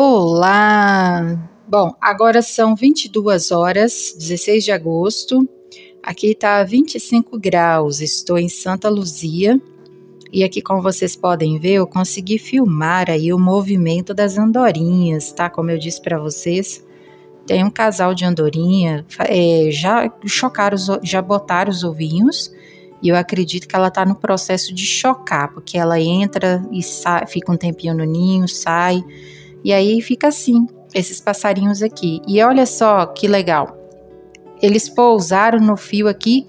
Olá! Bom, agora são 22 horas, 16 de agosto. Aqui tá 25 graus, estou em Santa Luzia. E aqui, como vocês podem ver, eu consegui filmar aí o movimento das andorinhas, tá? Como eu disse para vocês, tem um casal de andorinha, já botaram os ovinhos. E eu acredito que ela tá no processo de chocar, porque ela entra e sai, fica um tempinho no ninho, sai... E aí fica assim, esses passarinhos aqui. E olha só que legal. Eles pousaram no fio aqui,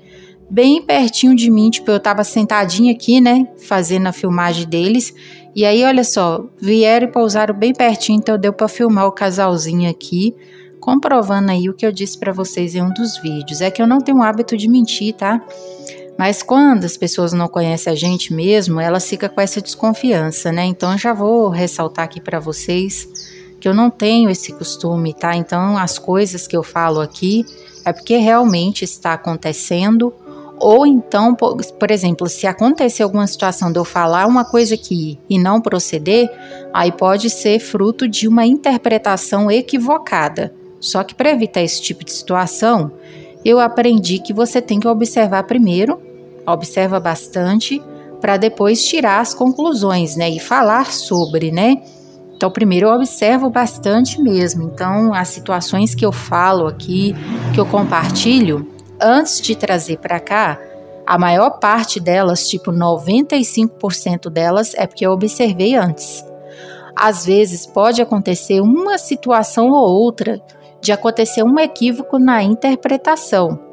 bem pertinho de mim. Tipo, eu tava sentadinha aqui, né? Fazendo a filmagem deles. E aí, olha só, vieram e pousaram bem pertinho. Então deu pra filmar o casalzinho aqui. Comprovando aí o que eu disse pra vocês em um dos vídeos. É que eu não tenho o hábito de mentir, tá? Mas quando as pessoas não conhecem a gente mesmo, elas ficam com essa desconfiança, né? Então eu já vou ressaltar aqui para vocês que eu não tenho esse costume, tá? Então as coisas que eu falo aqui é porque realmente está acontecendo, ou então, por exemplo, se acontecer alguma situação de eu falar uma coisa aqui e não proceder, aí pode ser fruto de uma interpretação equivocada. Só que para evitar esse tipo de situação, eu aprendi que você tem que observar primeiro, observa bastante, para depois tirar as conclusões, né, e falar sobre, né. Então, primeiro eu observo bastante mesmo. Então, as situações que eu falo aqui, que eu compartilho, antes de trazer para cá, a maior parte delas, tipo 95% delas, é porque eu observei antes. Às vezes pode acontecer uma situação ou outra de acontecer um equívoco na interpretação,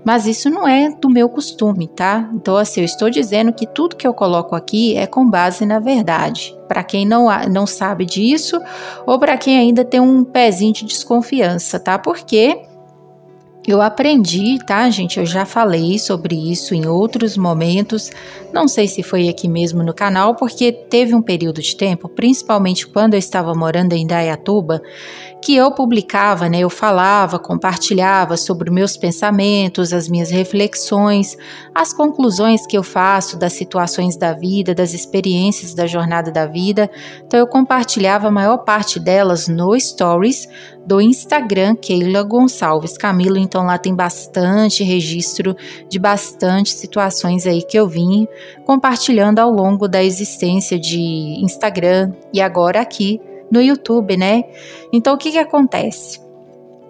mas isso não é do meu costume, tá? Então, assim, eu estou dizendo que tudo que eu coloco aqui é com base na verdade. Para quem não sabe disso, ou para quem ainda tem um pezinho de desconfiança, tá? Porque eu aprendi, tá, gente? Eu já falei sobre isso em outros momentos. Não sei se foi aqui mesmo no canal, porque teve um período de tempo, principalmente quando eu estava morando em Indaiatuba, que eu publicava, né? Eu falava, compartilhava sobre meus pensamentos, as minhas reflexões, as conclusões que eu faço das situações da vida, das experiências da jornada da vida. Então eu compartilhava a maior parte delas no Stories do Instagram, Keila Gonçalves Camilo. Então lá tem bastante registro de bastante situações aí que eu vim compartilhando ao longo da existência de Instagram e agora aqui no YouTube, né? Então o que acontece?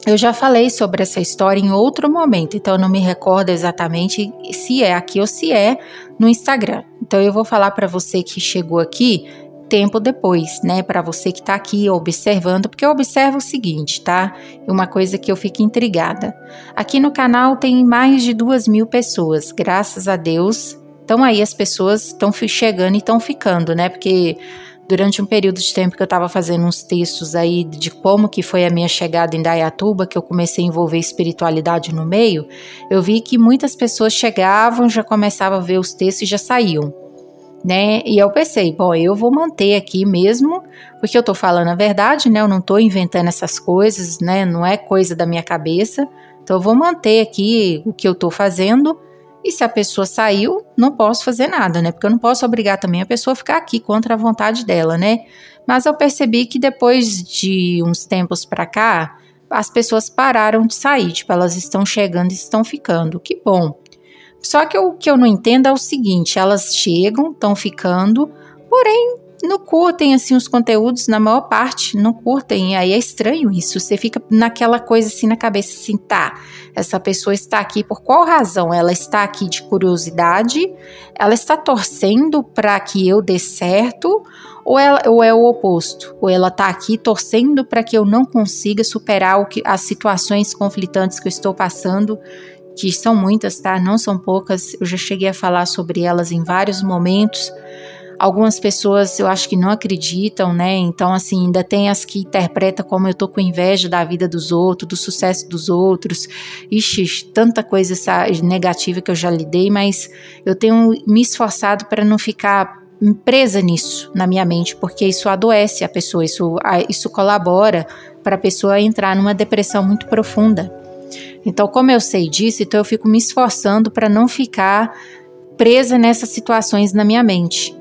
Eu já falei sobre essa história em outro momento, então eu não me recordo exatamente se é aqui ou se é no Instagram. Então eu vou falar para você que chegou aqui tempo depois, né? Para você que tá aqui observando, porque eu observo o seguinte, tá? Uma coisa que eu fico intrigada. Aqui no canal tem mais de 2.000 pessoas, graças a Deus. Então aí as pessoas estão chegando e estão ficando, né? Porque durante um período de tempo que eu estava fazendo uns textos aí de como que foi a minha chegada em Indaiatuba, que eu comecei a envolver espiritualidade no meio, eu vi que muitas pessoas chegavam, já começavam a ver os textos e já saíam, né? E eu pensei, bom, eu vou manter aqui mesmo, porque eu tô falando a verdade, né? Eu não tô inventando essas coisas, né? Não é coisa da minha cabeça. Então eu vou manter aqui o que eu tô fazendo. E se a pessoa saiu, não posso fazer nada, né? Porque eu não posso obrigar também a pessoa a ficar aqui contra a vontade dela, né? Mas eu percebi que depois de uns tempos pra cá, as pessoas pararam de sair. Tipo, elas estão chegando e estão ficando. Que bom. Só que o que eu não entendo é o seguinte, elas chegam, estão ficando, porém não curtem assim os conteúdos, na maior parte não curtem, e aí é estranho isso, você fica naquela coisa assim na cabeça, assim, tá, essa pessoa está aqui por qual razão? Ela está aqui de curiosidade, ela está torcendo para que eu dê certo, ou é o oposto, ou ela está aqui torcendo para que eu não consiga superar as situações conflitantes que eu estou passando, que são muitas, tá? Não são poucas, eu já cheguei a falar sobre elas em vários momentos. Algumas pessoas eu acho que não acreditam, né? Então, assim, ainda tem as que interpretam como eu tô com inveja da vida dos outros, do sucesso dos outros. Ixi, tanta coisa negativa que eu já lidei, mas eu tenho me esforçado para não ficar presa nisso na minha mente, porque isso adoece a pessoa, isso colabora para a pessoa entrar numa depressão muito profunda. Então, como eu sei disso, então eu fico me esforçando para não ficar presa nessas situações na minha mente.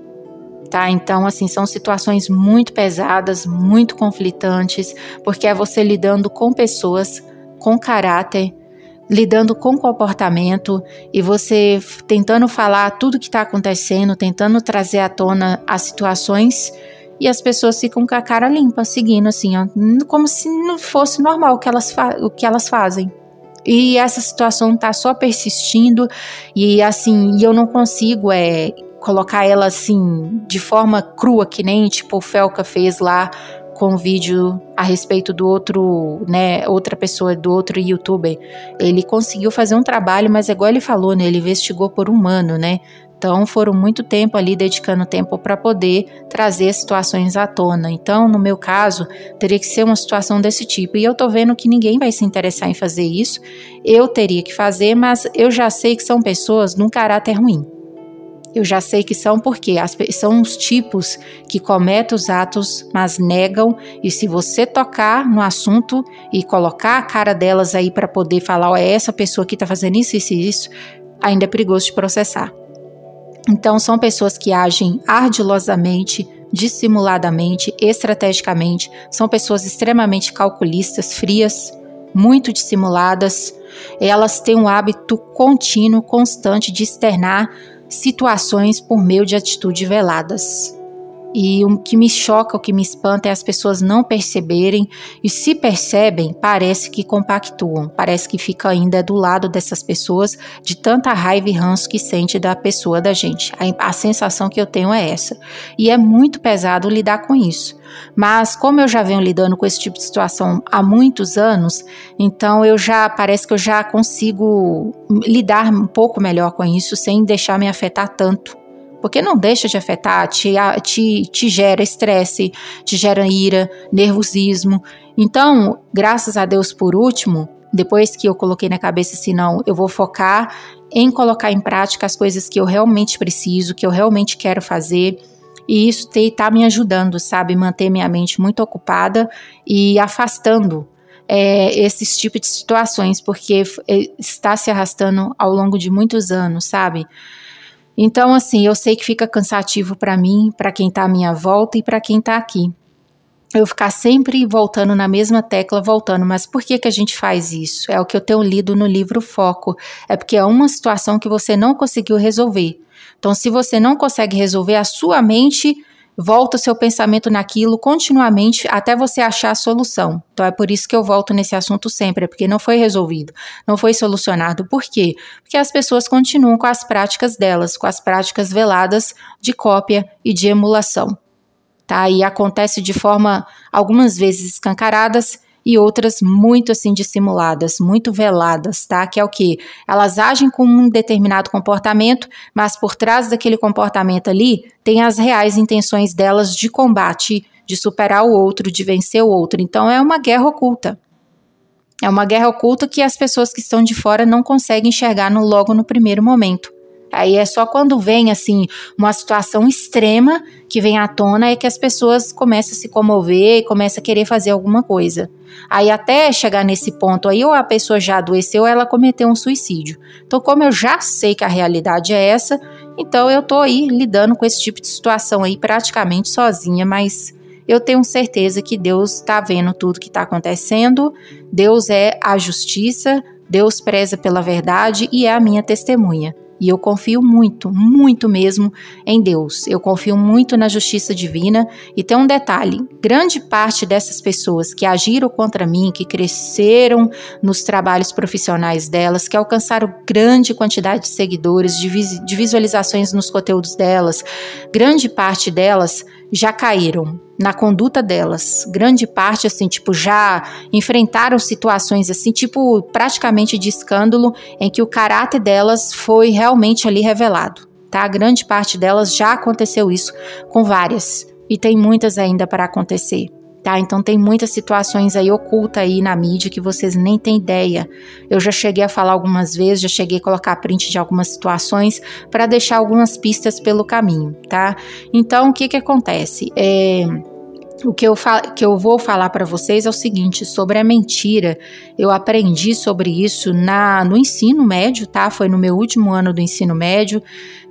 tá? Então, assim, são situações muito pesadas, muito conflitantes, porque é você lidando com pessoas com caráter, lidando com comportamento e você tentando falar tudo que está acontecendo, tentando trazer à tona as situações e as pessoas ficam com a cara limpa, seguindo assim, ó, como se não fosse normal o que elas fazem. E essa situação tá só persistindo e assim, eu não consigo colocar ela assim de forma crua, que nem tipo o Felca fez lá com o vídeo a respeito do outro, né, outra pessoa, do outro youtuber. Ele conseguiu fazer um trabalho, mas é igual ele falou, né, ele investigou por um ano, né, então foram muito tempo ali, dedicando tempo para poder trazer situações à tona. Então, no meu caso, teria que ser uma situação desse tipo, e eu tô vendo que ninguém vai se interessar em fazer isso, eu teria que fazer, mas eu já sei que são pessoas num caráter ruim. Eu já sei que são porque são os tipos que cometem os atos, mas negam, e se você tocar no assunto e colocar a cara delas aí para poder falar, ó, é essa pessoa que tá fazendo isso, isso e isso, ainda é perigoso de processar. Então são pessoas que agem ardilosamente, dissimuladamente, estrategicamente, são pessoas extremamente calculistas, frias, muito dissimuladas, elas têm um hábito contínuo, constante de externar situações por meio de atitudes veladas. E o que me choca, o que me espanta é as pessoas não perceberem, e se percebem, parece que compactuam, parece que fica ainda do lado dessas pessoas, de tanta raiva e ranço que sente da pessoa da gente. A sensação que eu tenho é essa. E é muito pesado lidar com isso. Mas como eu já venho lidando com esse tipo de situação há muitos anos, então parece que eu já consigo lidar um pouco melhor com isso, sem deixar me afetar tanto. Porque não deixa de afetar, te gera estresse, te gera ira, nervosismo. Então, graças a Deus, por último, depois que eu coloquei na cabeça assim, não, eu vou focar em colocar em prática as coisas que eu realmente preciso, que eu realmente quero fazer. E isso tá me ajudando, sabe? Manter minha mente muito ocupada e afastando esses tipos de situações, porque está se arrastando ao longo de muitos anos, sabe? Então, assim, eu sei que fica cansativo para mim, para quem tá à minha volta e para quem tá aqui. Eu ficar sempre voltando na mesma tecla, mas por que a gente faz isso? É o que eu tenho lido no livro Foco. É porque é uma situação que você não conseguiu resolver. Então, se você não consegue resolver, a sua mente volta o seu pensamento naquilo continuamente até você achar a solução. Então é por isso que eu volto nesse assunto sempre, porque não foi resolvido, não foi solucionado. Por quê? Porque as pessoas continuam com as práticas delas, com as práticas veladas de cópia e de emulação. Tá? E acontece de forma, algumas vezes escancaradas, e outras muito assim dissimuladas, muito veladas, tá? Que é o quê? Elas agem com um determinado comportamento, mas por trás daquele comportamento ali, tem as reais intenções delas de combate, de superar o outro, de vencer o outro. Então é uma guerra oculta. É uma guerra oculta que as pessoas que estão de fora não conseguem enxergar logo no primeiro momento. Aí é só quando vem, assim, uma situação extrema que vem à tona é que as pessoas começam a se comover e começam a querer fazer alguma coisa. Aí até chegar nesse ponto aí, ou a pessoa já adoeceu ou ela cometeu um suicídio. Então, como eu já sei que a realidade é essa, então eu tô aí lidando com esse tipo de situação aí praticamente sozinha, mas eu tenho certeza que Deus está vendo tudo que está acontecendo, Deus é a justiça, Deus preza pela verdade e é a minha testemunha. E eu confio muito, muito mesmo em Deus. Eu confio muito na justiça divina. E tem um detalhe, grande parte dessas pessoas que agiram contra mim, que cresceram nos trabalhos profissionais delas, que alcançaram grande quantidade de seguidores, de visualizações nos conteúdos delas, grande parte delas já caíram na conduta delas, grande parte, assim, tipo, já enfrentaram situações, assim, tipo, praticamente de escândalo, em que o caráter delas foi realmente ali revelado, tá? Grande parte delas já aconteceu isso com várias, e tem muitas ainda para acontecer, tá? Então tem muitas situações aí ocultas aí na mídia que vocês nem têm ideia. Eu já cheguei a falar algumas vezes, já cheguei a colocar print de algumas situações para deixar algumas pistas pelo caminho, tá? Então o que acontece? O que eu vou falar para vocês é o seguinte, sobre a mentira. Eu aprendi sobre isso no ensino médio, tá? Foi no meu último ano do ensino médio,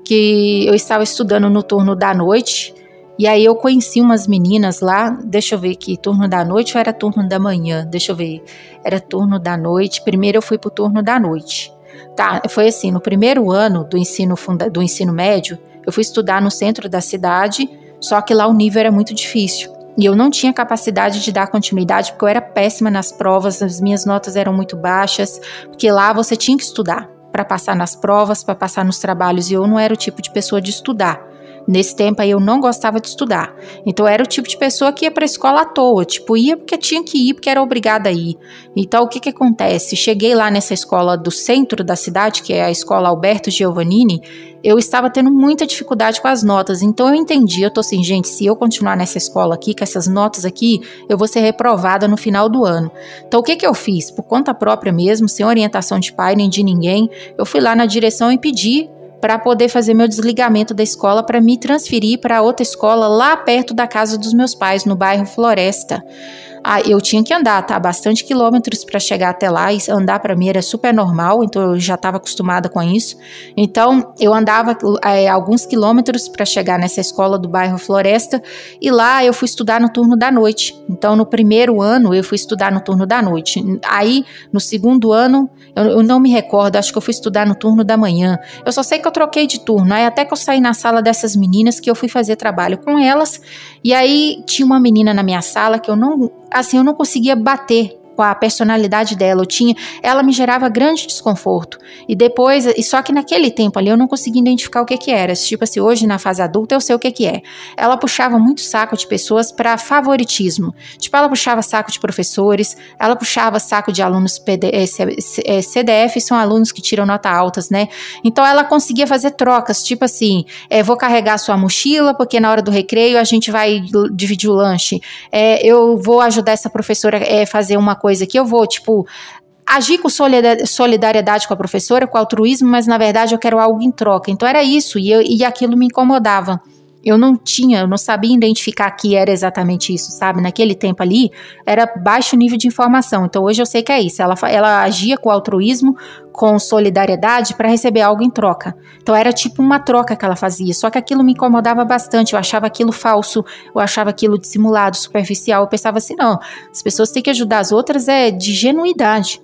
que eu estava estudando no turno da noite, E aí eu conheci umas meninas lá, deixa eu ver aqui, turno da noite ou era turno da manhã? Deixa eu ver, era turno da noite. Primeiro eu fui pro turno da noite. Tá, foi assim, no primeiro ano do ensino médio, eu fui estudar no centro da cidade, só que lá o nível era muito difícil. E eu não tinha capacidade de dar continuidade, porque eu era péssima nas provas, as minhas notas eram muito baixas, porque lá você tinha que estudar para passar nas provas, para passar nos trabalhos, e eu não era o tipo de pessoa de estudar. Nesse tempo aí eu não gostava de estudar. Então eu era o tipo de pessoa que ia para a escola à toa, tipo, ia porque tinha que ir, porque era obrigada a ir. Então o que acontece? Cheguei lá nessa escola do centro da cidade, que é a escola Alberto Giovannini, eu estava tendo muita dificuldade com as notas. Então eu entendi, eu tô assim, gente, se eu continuar nessa escola aqui, com essas notas aqui, eu vou ser reprovada no final do ano. Então o que eu fiz? Por conta própria mesmo, sem orientação de pai nem de ninguém, eu fui lá na direção e pedi para poder fazer meu desligamento da escola, para me transferir para outra escola lá perto da casa dos meus pais, no bairro Floresta. Eu tinha que andar, tá? Bastante quilômetros para chegar até lá, e andar para mim era super normal, então eu já estava acostumada com isso. Então eu andava alguns quilômetros para chegar nessa escola do bairro Floresta, e lá eu fui estudar no turno da noite. Então no primeiro ano eu fui estudar no turno da noite. Aí no segundo ano eu não me recordo, acho que eu fui estudar no turno da manhã. Eu só sei que eu troquei de turno, aí até que eu saí na sala dessas meninas, que eu fui fazer trabalho com elas, e aí tinha uma menina na minha sala que eu não conseguia bater com a personalidade dela, ela me gerava grande desconforto, e só que naquele tempo ali eu não conseguia identificar o que era, tipo assim, hoje na fase adulta eu sei o que é. Ela puxava muito saco de pessoas para favoritismo, tipo, ela puxava saco de professores, ela puxava saco de alunos CDF, são alunos que tiram nota altas, né, então ela conseguia fazer trocas, tipo assim, vou carregar sua mochila, porque na hora do recreio a gente vai dividir o lanche, eu vou ajudar essa professora a fazer uma coisa que eu vou, tipo, agir com solidariedade com a professora, com altruísmo, mas na verdade eu quero algo em troca. Então era isso, e aquilo me incomodava. Eu não sabia identificar que era exatamente isso, sabe? Naquele tempo ali, era baixo nível de informação. Então hoje eu sei que é isso. Ela agia com altruísmo, com solidariedade para receber algo em troca. Então era tipo uma troca que ela fazia. Só que aquilo me incomodava bastante. Eu achava aquilo falso, eu achava aquilo dissimulado, superficial. Eu pensava assim, não, as pessoas têm que ajudar as outras de genuidade.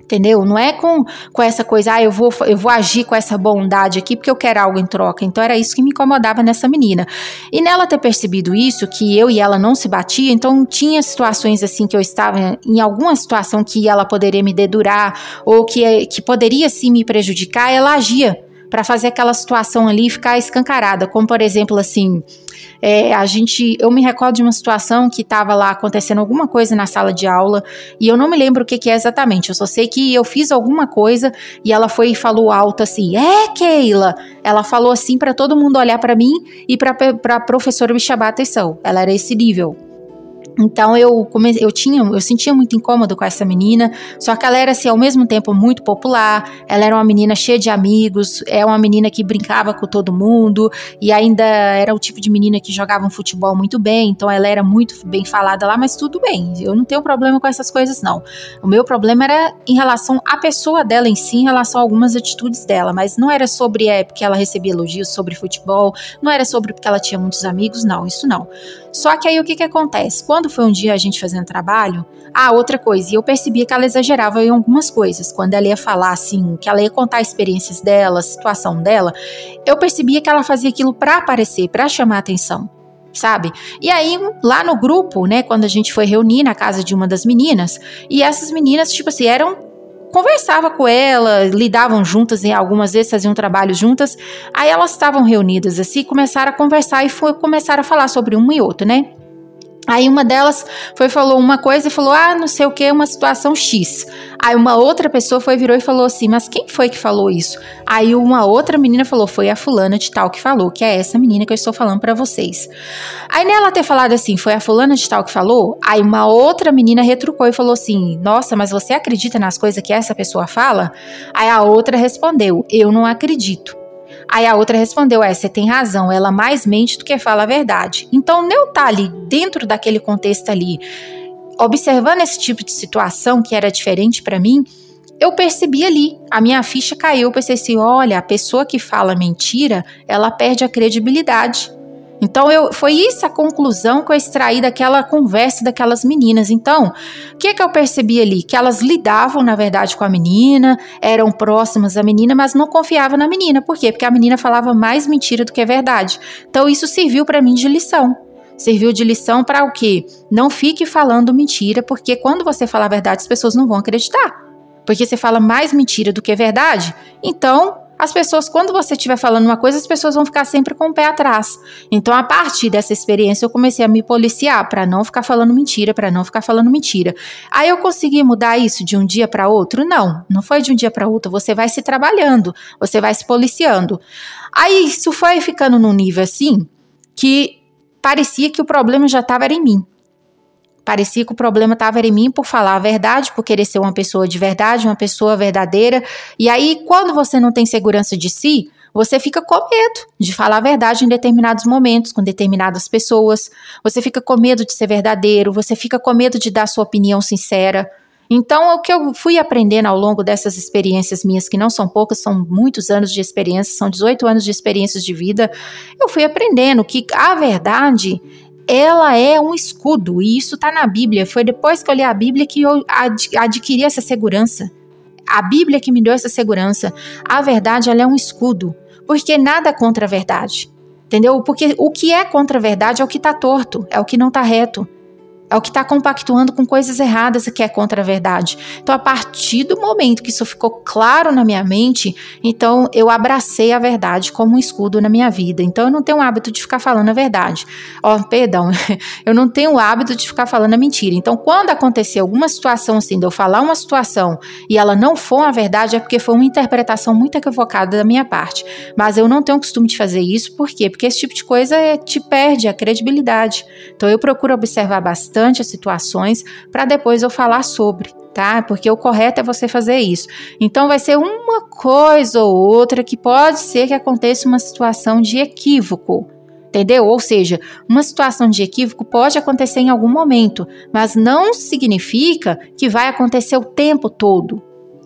Entendeu? Não é com essa coisa, eu vou agir com essa bondade aqui porque eu quero algo em troca. Então era isso que me incomodava nessa menina. E nela ter percebido isso, que eu e ela não se batia, então tinha situações assim que eu estava em alguma situação que ela poderia me dedurar ou que poderia sim me prejudicar, ela agia para fazer aquela situação ali ficar escancarada, como por exemplo assim, eu me recordo de uma situação que estava lá acontecendo alguma coisa na sala de aula e eu não me lembro o que é exatamente, eu só sei que eu fiz alguma coisa e ela foi e falou alto assim, Keila, ela falou assim para todo mundo olhar para mim e para a professora me chamar a atenção, ela era esse nível. Então eu sentia muito incômodo com essa menina, só que ela era assim, ao mesmo tempo muito popular, ela era uma menina cheia de amigos, uma menina que brincava com todo mundo e ainda era o tipo de menina que jogava um futebol muito bem, então ela era muito bem falada lá, mas tudo bem, eu não tenho problema com essas coisas não. O meu problema era em relação à pessoa dela em si, em relação a algumas atitudes dela, mas não era sobre porque ela recebia elogios sobre futebol, não era sobre porque ela tinha muitos amigos, não, isso não. Só que aí o que acontece? Quando foi um dia a gente fazendo trabalho, outra coisa, e eu percebia que ela exagerava em algumas coisas, quando ela ia falar assim, que ela ia contar experiências dela, a situação dela, eu percebia que ela fazia aquilo pra aparecer, pra chamar atenção, sabe? E aí, lá no grupo, né, quando a gente foi reunir na casa de uma das meninas, e essas meninas, tipo assim, conversava com ela, lidavam juntas e algumas vezes faziam trabalho juntas, aí elas estavam reunidas assim, começaram a conversar e começaram a falar sobre um e outro, né? Aí uma delas falou uma coisa e falou, não sei o que, uma situação X. Aí uma outra pessoa virou e falou assim, mas quem foi que falou isso? Aí uma outra menina falou, foi a fulana de tal que falou, que é essa menina que eu estou falando pra vocês. Aí nela ter falado assim, foi a fulana de tal que falou, aí uma outra menina retrucou e falou assim, nossa, mas você acredita nas coisas que essa pessoa fala? Aí a outra respondeu, eu não acredito. Aí a outra respondeu, você tem razão, ela mais mente do que fala a verdade. Então, eu estar ali, dentro daquele contexto ali, observando esse tipo de situação que era diferente para mim, eu percebi ali, a minha ficha caiu, eu pensei assim, olha, a pessoa que fala mentira, ela perde a credibilidade. Então, foi isso a conclusão que eu extraí daquela conversa daquelas meninas. Então, o que eu percebi ali? Que elas lidavam, na verdade, com a menina, eram próximas à menina, mas não confiavam na menina. Por quê? Porque a menina falava mais mentira do que verdade. Então, isso serviu para mim de lição. Serviu de lição para o quê? Não fique falando mentira, porque quando você falar a verdade, as pessoas não vão acreditar. Porque você fala mais mentira do que verdade. Então, as pessoas, quando você estiver falando uma coisa, as pessoas vão ficar sempre com o pé atrás. Então, a partir dessa experiência, eu comecei a me policiar para não ficar falando mentira, Aí eu consegui mudar isso de um dia para outro? Não foi de um dia para outro. Você vai se trabalhando, você vai se policiando. Aí, isso foi ficando num nível assim, que parecia que o problema já estava em mim. Parecia que o problema estava em mim por falar a verdade, por querer ser uma pessoa de verdade, uma pessoa verdadeira. E aí, quando você não tem segurança de si, você fica com medo de falar a verdade em determinados momentos, com determinadas pessoas. Você fica com medo de ser verdadeiro, você fica com medo de dar sua opinião sincera. Então, o que eu fui aprendendo ao longo dessas experiências minhas, que não são poucas, são muitos anos de experiência, são 18 anos de experiências de vida, eu fui aprendendo que a verdade, ela é um escudo, e isso está na Bíblia. Foi depois que eu li a Bíblia que eu adquiri essa segurança. A Bíblia que me deu essa segurança. A verdade, ela é um escudo, porque nada contra a verdade, entendeu? Porque o que é contra a verdade é o que está torto, é o que não está reto. É o que está compactuando com coisas erradas que é contra a verdade. Então, a partir do momento que isso ficou claro na minha mente, então eu abracei a verdade como um escudo na minha vida. Então, eu não tenho o hábito de ficar falando a verdade. Eu não tenho o hábito de ficar falando a mentira. Então, quando acontecer alguma situação assim, de eu falar uma situação e ela não for a verdade, é porque foi uma interpretação muito equivocada da minha parte. Mas eu não tenho o costume de fazer isso. Por quê? Porque esse tipo de coisa te perde a credibilidade. Então, eu procuro observar bastante as situações para depois eu falar sobre, tá? Porque o correto é você fazer isso. Então vai ser uma coisa ou outra que pode ser que aconteça uma situação de equívoco, entendeu? Ou seja, uma situação de equívoco pode acontecer em algum momento, mas não significa que vai acontecer o tempo todo.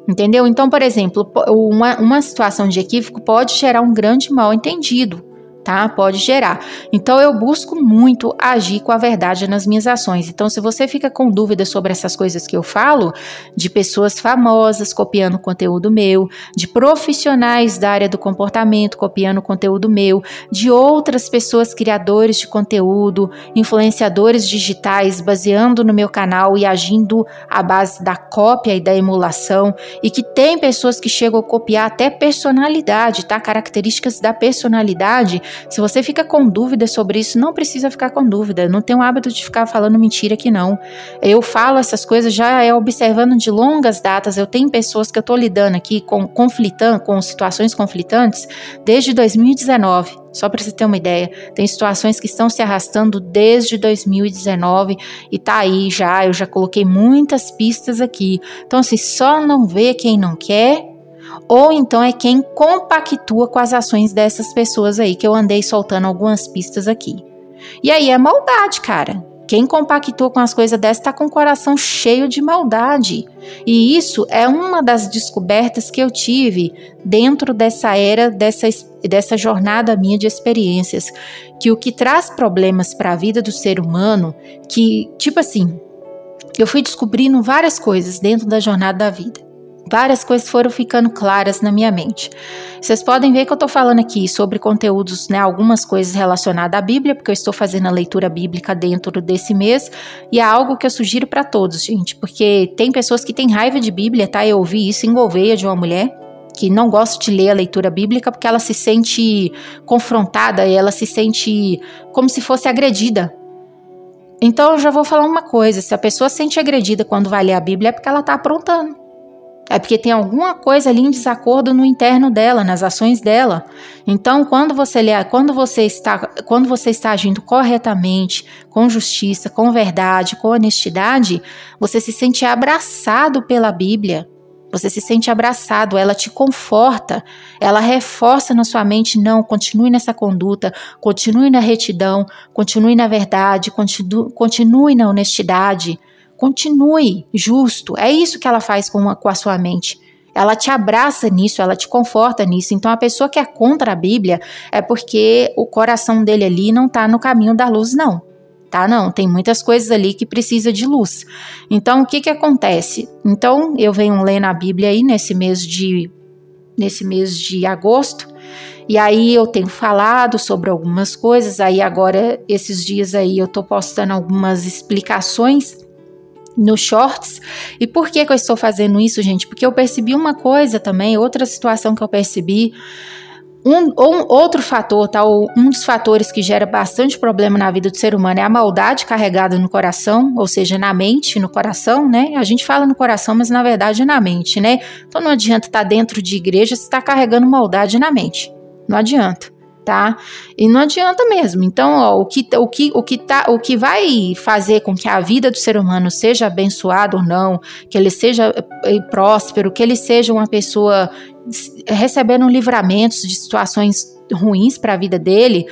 Entendeu? Então, por exemplo, uma situação de equívoco pode gerar um grande mal-entendido. Tá? Pode gerar. Então, eu busco muito agir com a verdade nas minhas ações. Então, se você fica com dúvidas sobre essas coisas que eu falo, de pessoas famosas copiando conteúdo meu, de profissionais da área do comportamento copiando conteúdo meu, de outras pessoas criadores de conteúdo, influenciadores digitais baseando no meu canal e agindo à base da cópia e da emulação, e que tem pessoas que chegam a copiar até personalidade, tá? Características da personalidade. Se você fica com dúvida sobre isso, não precisa ficar com dúvida. Não tenho o hábito de ficar falando mentira aqui, não. Eu falo essas coisas já observando de longas datas. Eu tenho pessoas que eu estou lidando aqui com situações conflitantes desde 2019. Só para você ter uma ideia. Tem situações que estão se arrastando desde 2019 e tá aí já. Eu já coloquei muitas pistas aqui. Então, assim, só não vê quem não quer. Ou então é quem compactua com as ações dessas pessoas aí, que eu andei soltando algumas pistas aqui. E aí é maldade, cara. Quem compactua com as coisas dessas tá com o coração cheio de maldade. E isso é uma das descobertas que eu tive dentro dessa era, dessa jornada minha de experiências. Que o que traz problemas para a vida do ser humano, que, tipo assim, eu fui descobrindo várias coisas dentro da jornada da vida. Várias coisas foram ficando claras na minha mente. Vocês podem ver que eu estou falando aqui sobre conteúdos, né, algumas coisas relacionadas à Bíblia, porque eu estou fazendo a leitura bíblica dentro desse mês, e é algo que eu sugiro para todos, gente, porque tem pessoas que têm raiva de Bíblia, tá? Eu ouvi isso em Gouveia de uma mulher que não gosta de ler a leitura bíblica porque ela se sente confrontada e ela se sente como se fosse agredida. Então eu já vou falar uma coisa, se a pessoa se sente agredida quando vai ler a Bíblia é porque ela está aprontando. É porque tem alguma coisa ali em desacordo no interno dela, nas ações dela. Então, quando você está agindo corretamente, com justiça, com verdade, com honestidade, você se sente abraçado pela Bíblia. Você se sente abraçado, ela te conforta, ela reforça na sua mente, não, continue nessa conduta, continue na retidão, continue na verdade, continue na honestidade. Continue justo, é isso que ela faz com a sua mente. Ela te abraça nisso, ela te conforta nisso. Então, a pessoa que é contra a Bíblia é porque o coração dele ali não está no caminho da luz, não. Tá? Não, tem muitas coisas ali que precisa de luz. Então, o que que acontece? Então, eu venho lendo a Bíblia aí nesse mês de agosto, e aí eu tenho falado sobre algumas coisas, aí agora, esses dias aí, eu tô postando algumas explicações no Shorts. E por que que eu estou fazendo isso, gente? Porque eu percebi uma coisa também, outra situação que eu percebi, outro fator, tá? Um dos fatores que gera bastante problema na vida do ser humano é a maldade carregada no coração, ou seja, na mente, no coração, né? A gente fala no coração, mas na verdade é na mente, né? Então não adianta estar dentro de igreja se está carregando maldade na mente. Não adianta, tá? E não adianta mesmo. Então, ó, o que vai fazer com que a vida do ser humano seja abençoada ou não, que ele seja próspero, que ele seja uma pessoa recebendo livramentos de situações ruins para a vida dele,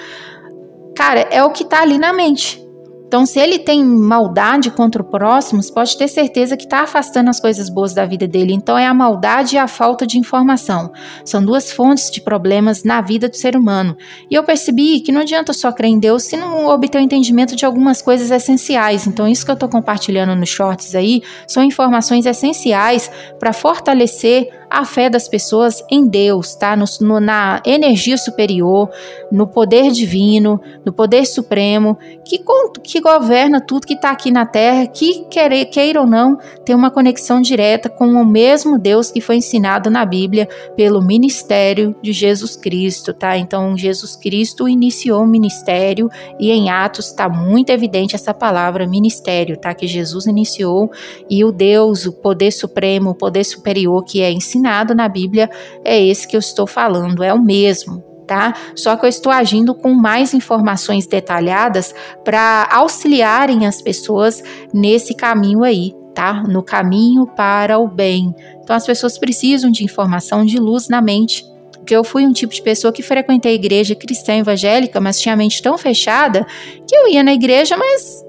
cara, é o que tá ali na mente. Então, se ele tem maldade contra o próximo, pode ter certeza que está afastando as coisas boas da vida dele. Então, é a maldade e a falta de informação. São duas fontes de problemas na vida do ser humano. E eu percebi que não adianta só crer em Deus se não obter o entendimento de algumas coisas essenciais. Então, isso que eu estou compartilhando nos shorts aí são informações essenciais para fortalecer a fé das pessoas em Deus, tá? Na energia superior, no poder divino, no poder supremo, que governa tudo que está aqui na Terra, que queira ou não, tem uma conexão direta com o mesmo Deus que foi ensinado na Bíblia pelo ministério de Jesus Cristo, tá? Então, Jesus Cristo iniciou o ministério e em Atos está muito evidente essa palavra ministério, tá? Que Jesus iniciou e o Deus, o poder supremo, o poder superior que é ensinado na Bíblia é esse que eu estou falando, é o mesmo, tá? Só que eu estou agindo com mais informações detalhadas para auxiliarem as pessoas nesse caminho aí, tá? No caminho para o bem. Então as pessoas precisam de informação, de luz na mente. Porque eu fui um tipo de pessoa que frequentei a igreja cristã evangélica, mas tinha a mente tão fechada que eu ia na igreja, mas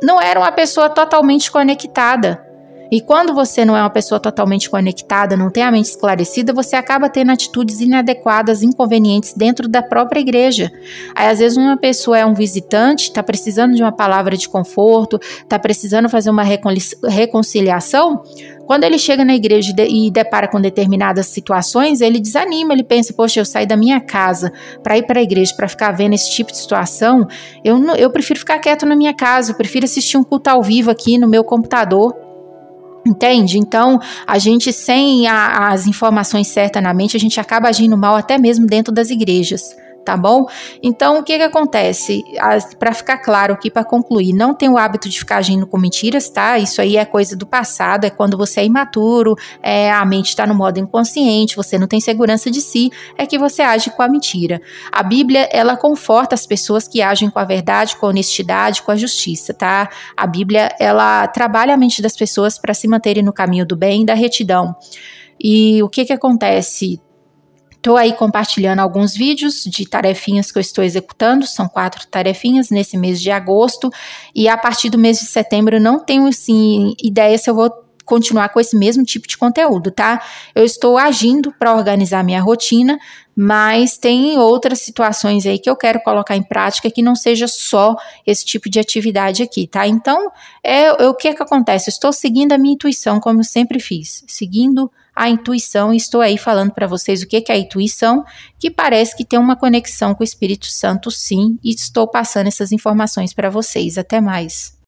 não era uma pessoa totalmente conectada. E quando você não é uma pessoa totalmente conectada, não tem a mente esclarecida, você acaba tendo atitudes inadequadas, inconvenientes dentro da própria igreja. Aí, às vezes, uma pessoa é um visitante, está precisando de uma palavra de conforto, está precisando fazer uma reconciliação. Quando ele chega na igreja e depara com determinadas situações, ele desanima, ele pensa, poxa, eu saí da minha casa para ir para a igreja, para ficar vendo esse tipo de situação, eu prefiro ficar quieto na minha casa, eu prefiro assistir um culto ao vivo aqui no meu computador. Entende? Então, a gente sem as informações certas na mente, a gente acaba agindo mal até mesmo dentro das igrejas, tá bom? Então, o que acontece? Para ficar claro aqui, para concluir, não tem o hábito de ficar agindo com mentiras, tá? Isso aí é coisa do passado, é quando você é imaturo, a mente está no modo inconsciente, você não tem segurança de si, é que você age com a mentira. A Bíblia, ela conforta as pessoas que agem com a verdade, com a honestidade, com a justiça, tá? A Bíblia, ela trabalha a mente das pessoas para se manterem no caminho do bem e da retidão. E o que acontece? Estou aí compartilhando alguns vídeos de tarefinhas que eu estou executando, são 4 tarefinhas nesse mês de agosto, e a partir do mês de setembro eu não tenho, assim, ideia se eu vou continuar com esse mesmo tipo de conteúdo, tá? Eu estou agindo para organizar minha rotina, mas tem outras situações aí que eu quero colocar em prática que não seja só esse tipo de atividade aqui, tá? Então, o que acontece? Eu estou seguindo a minha intuição, como eu sempre fiz, seguindo a intuição, e estou aí falando para vocês o que é a intuição, que parece que tem uma conexão com o Espírito Santo, sim, e estou passando essas informações para vocês. Até mais.